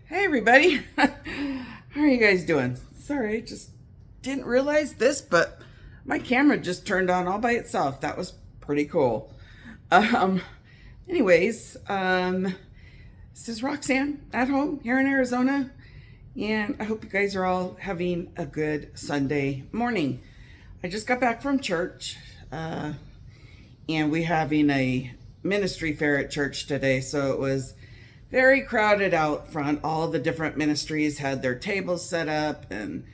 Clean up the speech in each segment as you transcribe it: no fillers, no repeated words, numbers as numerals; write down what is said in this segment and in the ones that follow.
Hey everybody, how are you guys doing? Sorry, just didn't realize this, but my camera just turned on all by itself. That was pretty cool. Um, anyways, this is Roxanne at home here in Arizona, and I hope you guys are all having a good Sunday morning. I just got back from church, and we having a ministry fair at church today, so it was very crowded out front. All the different ministries had their tables set up, and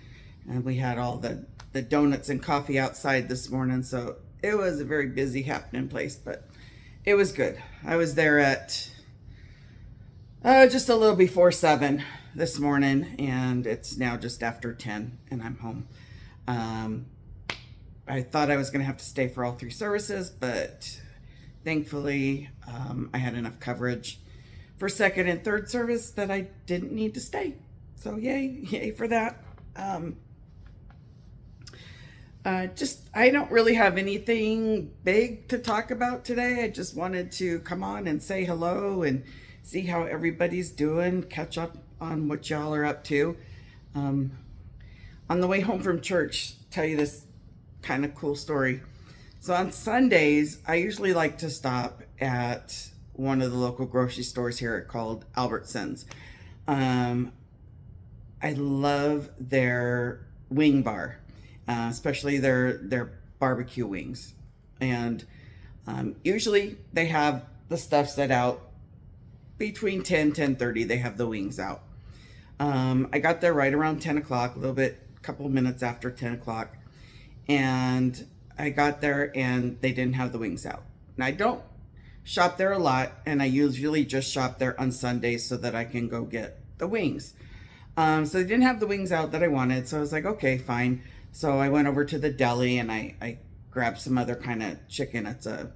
we had all the donuts and coffee outside this morning, so it was a very busy happening place, but it was good. I was there at just a little before 7 this morning, and it's now just after 10, and I'm home. I thought I was going to have to stay for all 3 services, but thankfully I had enough coverage for second and third service that I didn't need to stay. So yay for that. I don't really have anything big to talk about today. I just wanted to come on and say hello and see how everybody's doing, catch up on what y'all are up to. On the way home from church, tell you this kind of cool story. So on Sundays, I usually like to stop at one of the local grocery stores here called Albertsons. I love their wing bar, especially their barbecue wings. And usually they have the stuff set out between 10:30. They have the wings out. I got there right around 10 o'clock, a couple minutes after 10 o'clock. And I got there and they didn't have the wings out. And I don't shop there a lot, and I usually just shop there on Sundays so that I can go get the wings. So they didn't have the wings out that I wanted, so I was like, okay, fine. So I went over to the deli and I grabbed some other kind of chicken. It's a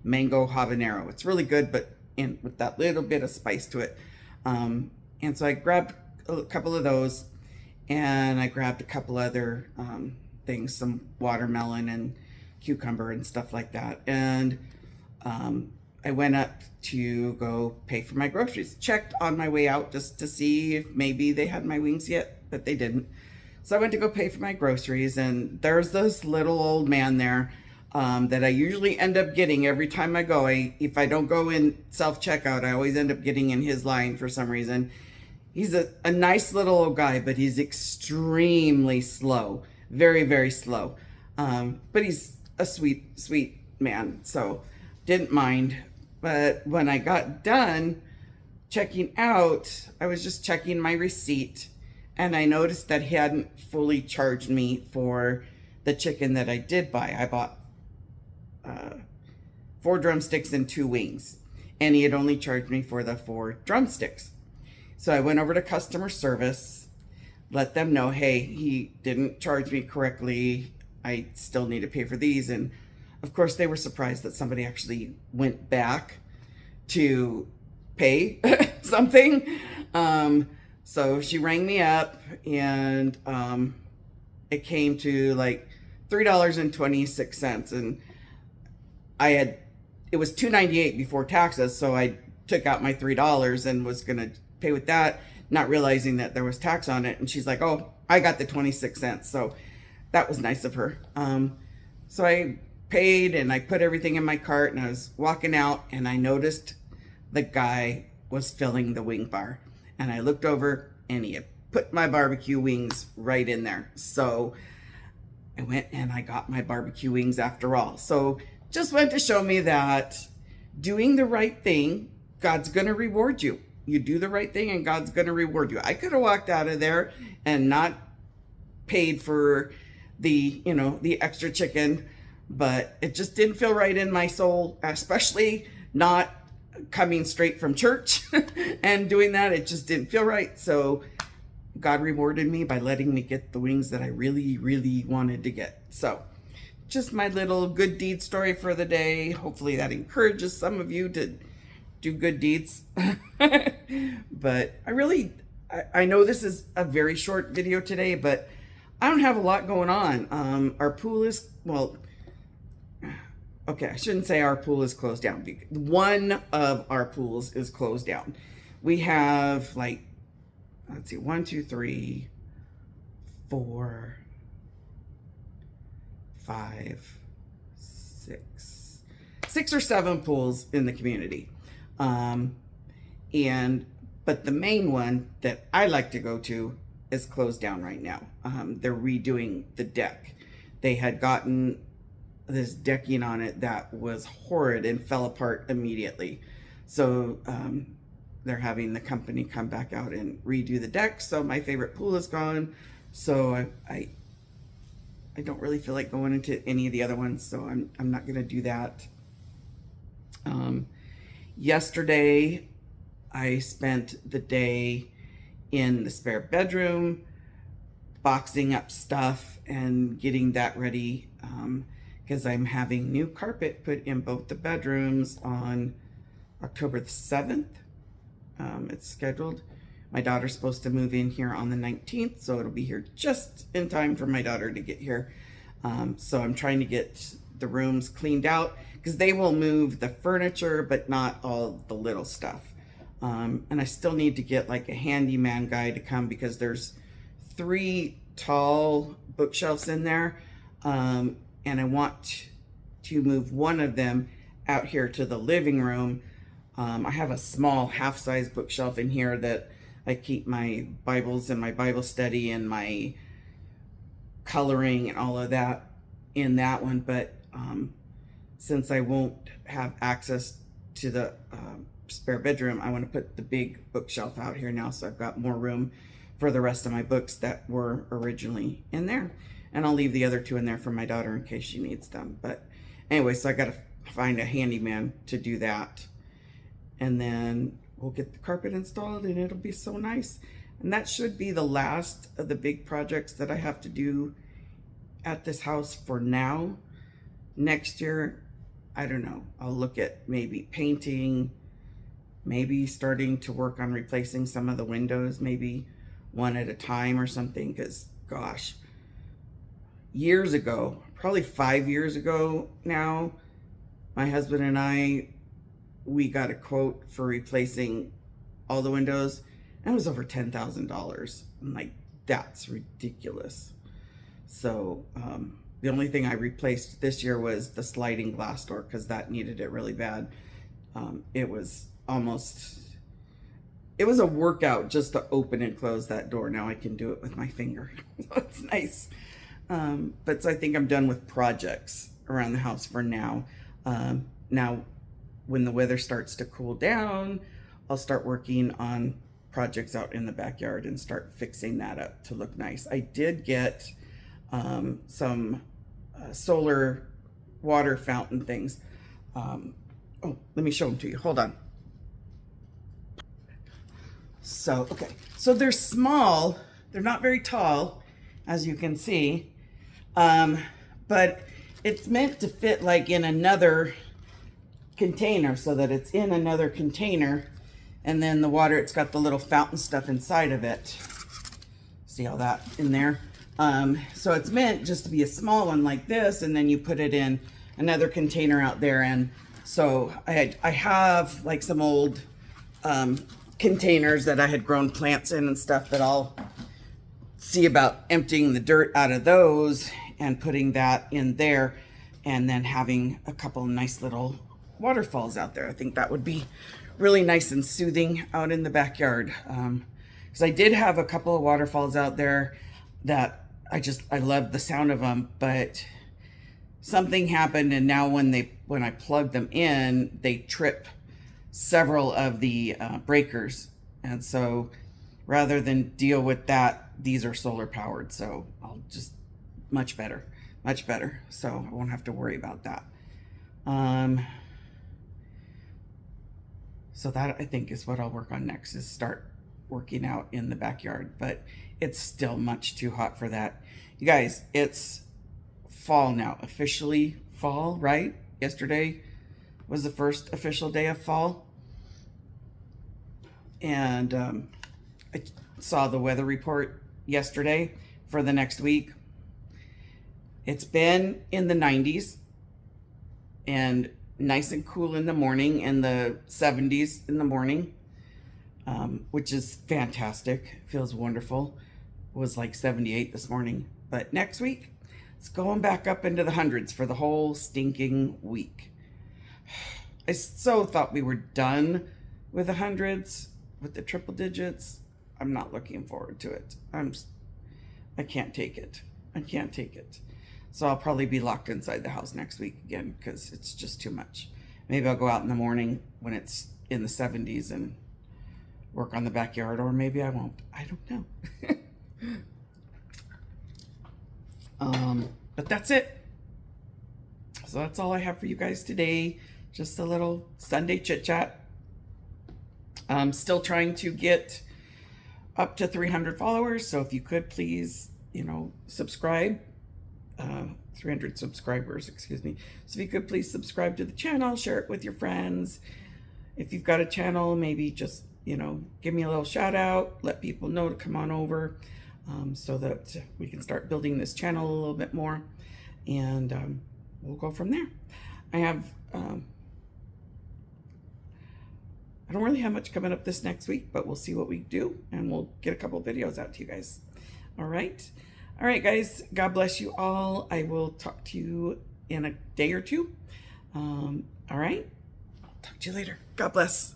mango habanero. It's really good, but with that little bit of spice to it. And so I grabbed a couple of those, and I grabbed a couple other things, some watermelon and cucumber and stuff like that. And I went up to go pay for my groceries. Checked on my way out just to see if maybe they had my wings yet, but they didn't. So I went to go pay for my groceries, and there's this little old man there that I usually end up getting every time I go. If I don't go in self-checkout, I always end up getting in his line for some reason. He's a nice little old guy, but he's extremely slow. Very, very slow. But he's a sweet man, so didn't mind. But when I got done checking out, I was just checking my receipt, and I noticed that he hadn't fully charged me for the chicken that I did buy. I bought 4 drumsticks and 2 wings, and he had only charged me for the 4 drumsticks. So I went over to customer service, let them know, hey, he didn't charge me correctly. I still need to pay for these. And of course, they were surprised that somebody actually went back to pay something. So she rang me up, and it came to like $3.26. And it was $2.98 before taxes. So I took out my $3 and was going to pay with that, not realizing that there was tax on it. And she's like, oh, I got the 26 cents. So that was nice of her. So I paid and I put everything in my cart, and I was walking out, and I noticed the guy was filling the wing bar, and I looked over and he had put my barbecue wings right in there. So I went and I got my barbecue wings after all. So just went to show me that doing the right thing, God's going to reward you. You do the right thing and God's going to reward you. I could have walked out of there and not paid for the extra chicken, but it just didn't feel right in my soul, especially not coming straight from church and doing that. It just didn't feel right. So God rewarded me by letting me get the wings that I really, really wanted to get. So just my little good deed story for the day. Hopefully that encourages some of you to do good deeds. But I know this is a very short video today, but I don't have a lot going on. Our pool is, well, okay, I shouldn't say our pool is closed down. One of our pools is closed down. We have like let's see, 1, 2, 3, 4, 5, 6 or 7 pools in the community. But the main one that I like to go to is closed down right now. They're redoing the deck. They had gotten this decking on it that was horrid and fell apart immediately. So they're having the company come back out and redo the deck. So my favorite pool is gone. So I don't really feel like going into any of the other ones. So I'm not gonna do that. Yesterday, I spent the day in the spare bedroom, boxing up stuff and getting that ready, because I'm having new carpet put in both the bedrooms on October the 7th. It's scheduled. My daughter's supposed to move in here on the 19th, so it'll be here just in time for my daughter to get here. So I'm trying to get the rooms cleaned out, because they will move the furniture, but not all the little stuff. And I still need to get like a handyman guy to come, because there's 3 tall bookshelves in there. And I want to move one of them out here to the living room. I have a small half-size bookshelf in here that I keep my Bibles and my Bible study and my coloring and all of that in that one. But since I won't have access to the spare bedroom, I want to put the big bookshelf out here now, so I've got more room for the rest of my books that were originally in there. And I'll leave the other 2 in there for my daughter in case she needs them. But anyway, so I got to find a handyman to do that. And then we'll get the carpet installed and it'll be so nice. And that should be the last of the big projects that I have to do at this house for now. Next year, I don't know, I'll look at maybe painting, maybe starting to work on replacing some of the windows, maybe one at a time or something, because gosh, years ago, probably 5 years ago now, my husband and I, we got a quote for replacing all the windows, and it was over $10,000. I'm like, that's ridiculous. So the only thing I replaced this year was the sliding glass door, because that needed it really bad. It was a workout just to open and close that door. Now I can do it with my finger. So it's nice. But so I think I'm done with projects around the house for now. Now, when the weather starts to cool down, I'll start working on projects out in the backyard and start fixing that up to look nice. I did get some solar water fountain things. Oh, let me show them to you. Hold on. So, okay. So they're small. They're not very tall, as you can see. But it's meant to fit like in another container, so that it's in another container, and then the water, it's got the little fountain stuff inside of it. See all that in there? So it's meant just to be a small one like this, and then you put it in another container out there. And so I have like some old containers that I had grown plants in and stuff, that I'll see about emptying the dirt out of those and putting that in there, and then having a couple nice little waterfalls out there. I think that would be really nice and soothing out in the backyard. Because I did have a couple of waterfalls out there that I loved the sound of them, but something happened, and now when I plugged them in, they trip several of the breakers. And so rather than deal with that, these are solar powered, so I'll just much better. So I won't have to worry about that. So that, I think, is what I'll work on next, is start working out in the backyard. But it's still much too hot for that. You guys, it's fall now, officially fall, right? Yesterday was the first official day of fall. And I saw the weather report yesterday for the next week. It's been in the 90s and nice and cool in the morning, in the 70s in the morning. which is fantastic. Feels wonderful. It was like 78 this morning. But next week, it's going back up into the hundreds for the whole stinking week. I so thought we were done with the hundreds, with the triple digits. I'm not looking forward to it. I can't take it. I can't take it. So I'll probably be locked inside the house next week again because it's just too much. Maybe I'll go out in the morning when it's in the 70s and work on the backyard, or maybe I won't. I don't know. But that's it. So that's all I have for you guys today. Just a little Sunday chit chat. I'm still trying to get up to 300 followers. So if you could please, subscribe. 300 subscribers, excuse me. So if you could please subscribe to the channel, share it with your friends. If you've got a channel, maybe just, give me a little shout out, let people know to come on over, so that we can start building this channel a little bit more, and we'll go from there. I don't really have much coming up this next week, but we'll see what we do, and we'll get a couple videos out to you guys. All right, guys, God bless you all. I will talk to you in a day or two. All right, talk to you later. God bless.